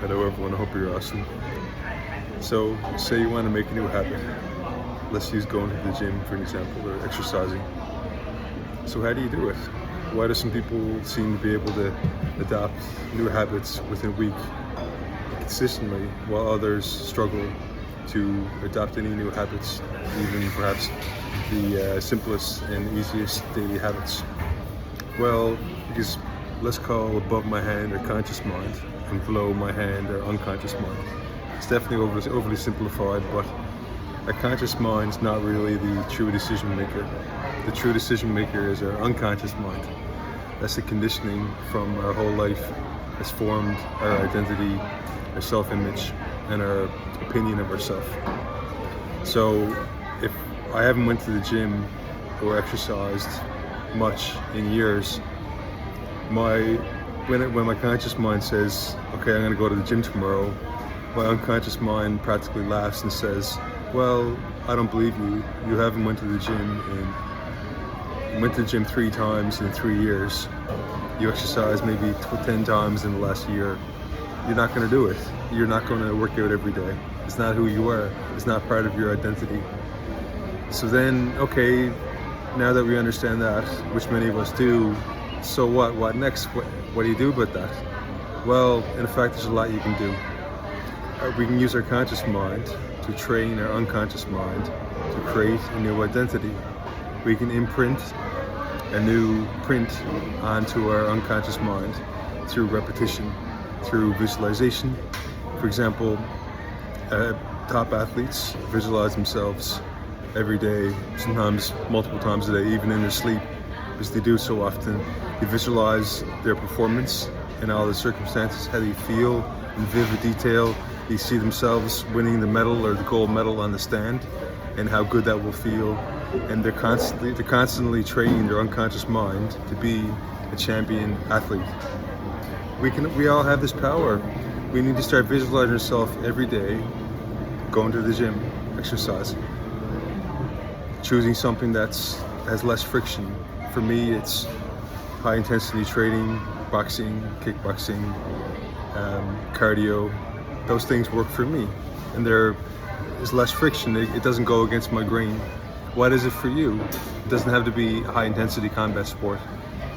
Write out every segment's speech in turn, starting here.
Hello everyone, I hope you're awesome. So, say you want to make a new habit. Let's use going to the gym for an example, or exercising. So how do you do it? Why do some people seem to be able to adopt new habits within a week consistently, while others struggle to adopt any new habits, even perhaps the simplest and easiest daily habits? Well, because let's call above my hand or conscious mind and below my hand or unconscious mind. It's definitely overly simplified, but a conscious mind is not really the true decision maker. The true decision maker is our unconscious mind. That's the conditioning from our whole life that's formed our identity, our self-image, and our opinion of ourselves. So if I haven't went to the gym or exercised much in years, when my conscious mind says, okay, I'm going to go to the gym tomorrow, my unconscious mind practically laughs and says, well, I don't believe you. You haven't went to the gym and went to the gym 3 times in 3 years. You exercised maybe 10 times in the last year. You're not going to do it. You're not going to work out every day. It's not who you are. It's not part of your identity. So then, okay, now that we understand that, which many of us do, so what? What next? What do you do about that? Well, in fact, there's a lot you can do. We can use our conscious mind to train our unconscious mind to create a new identity. We can imprint a new print onto our unconscious mind through repetition, through visualization. For example, top athletes visualize themselves every day, sometimes multiple times a day, even in their sleep, because they do so often. They visualize their performance and all the circumstances, how they feel in vivid detail. They see themselves winning the medal or the gold medal on the stand, and how good that will feel. And they're constantly training their unconscious mind to be a champion athlete. We all have this power. We need to start visualizing ourselves every day, going to the gym, exercising, choosing something that has less friction. For me, it's high intensity training, boxing, kickboxing, cardio. Those things work for me, and there is less friction. It doesn't go against my grain. What is it for you? It doesn't have to be a high intensity combat sport.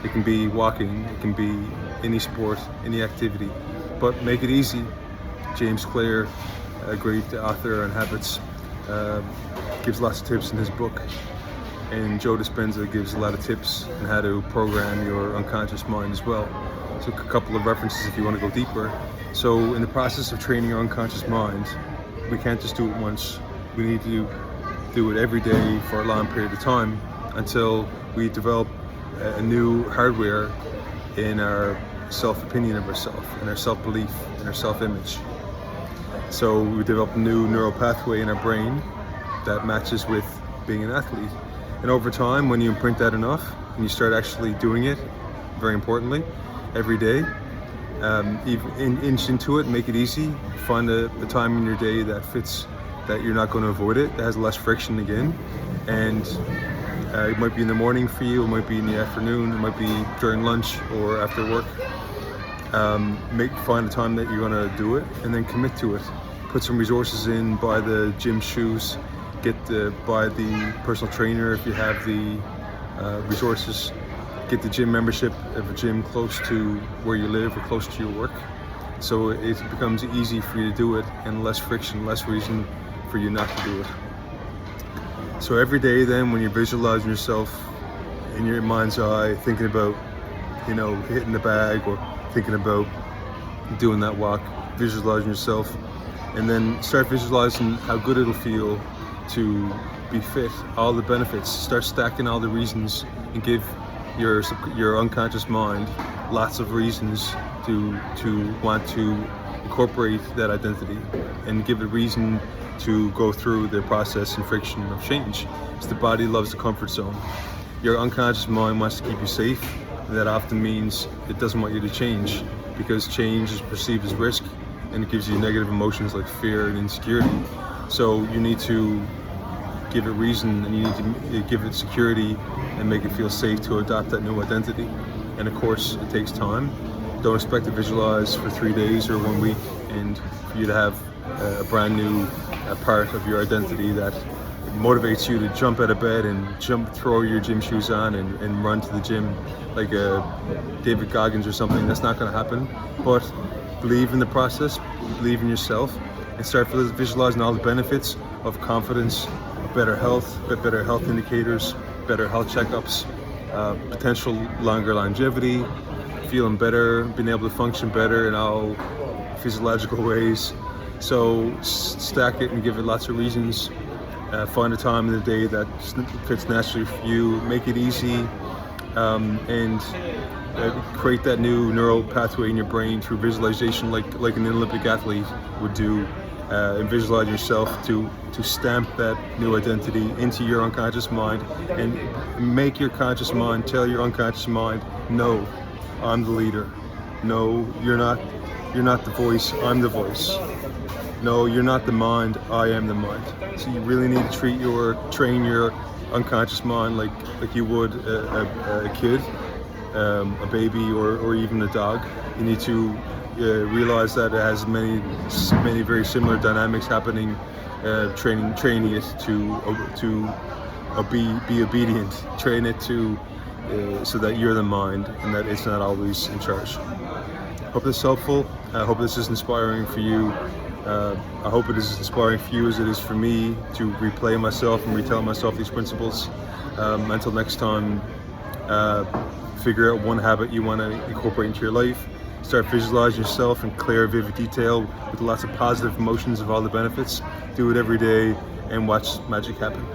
It can be walking, it can be any sport, any activity, but make it easy. James Clear, a great author on habits, gives lots of tips in his book. And Joe Dispenza gives a lot of tips on how to program your unconscious mind as well. So a couple of references if you want to go deeper. So in the process of training our unconscious mind, we can't just do it once. We need to do it every day for a long period of time until we develop a new hardware in our self-opinion of ourselves, and our self-belief, and our self-image. So we develop a new neural pathway in our brain that matches with being an athlete. And over time, when you imprint that enough, and you start actually doing it, very importantly, every day, inch into it, make it easy, find a time in your day that fits, that you're not going to avoid it, that has less friction again. And it might be in the morning for you, it might be in the afternoon, it might be during lunch or after work. Find a time that you're going to do it, and then commit to it. Put some resources in, buy the gym shoes, buy the personal trainer if you have the resources, get the gym membership of a gym close to where you live or close to your work, so it becomes easy for you to do it and less friction, less reason for you not to do it. So every day then, when you're visualizing yourself in your mind's eye, thinking about, hitting the bag or thinking about doing that walk, visualizing yourself, and then start visualizing how good it'll feel to be fit, all the benefits. Start stacking all the reasons and give your unconscious mind lots of reasons to want to incorporate that identity, and give it reason to go through the process and friction of change. Because the body loves the comfort zone. Your unconscious mind wants to keep you safe, and that often means it doesn't want you to change, because change is perceived as risk, and it gives you negative emotions like fear and insecurity. So you need to give it reason, and you need to give it security and make it feel safe to adopt that new identity. And of course, it takes time. Don't expect to visualize for 3 days or 1 week and for you to have a brand new part of your identity that motivates you to jump out of bed and throw your gym shoes on and run to the gym like David Goggins or something. That's not going to happen. But believe in the process, believe in yourself, and start visualizing all the benefits of confidence, better health indicators, better health checkups, potential longer longevity, feeling better, being able to function better in all physiological ways. So stack it and give it lots of reasons. Find a time in the day that fits naturally for you. Make it easy, and create that new neural pathway in your brain through visualization, like an Olympic athlete would do, and visualize yourself to stamp that new identity into your unconscious mind, and make your conscious mind tell your unconscious mind, no, I'm the leader. No, you're not the voice, I'm the voice. No, you're not the mind, I am the mind. So you really need to train your unconscious mind like you would a kid, a baby, or even a dog. You need to realize that it has many very similar dynamics happening. Training it to be obedient. Train it to so that you're the mind and that it's not always in charge. Hope this is helpful. I hope this is inspiring for you. I hope it is as inspiring for you as it is for me to replay myself and retell myself these principles. Until next time, figure out one habit you want to incorporate into your life. Start visualizing yourself in clear, vivid detail with lots of positive emotions of all the benefits. Do it every day and watch magic happen.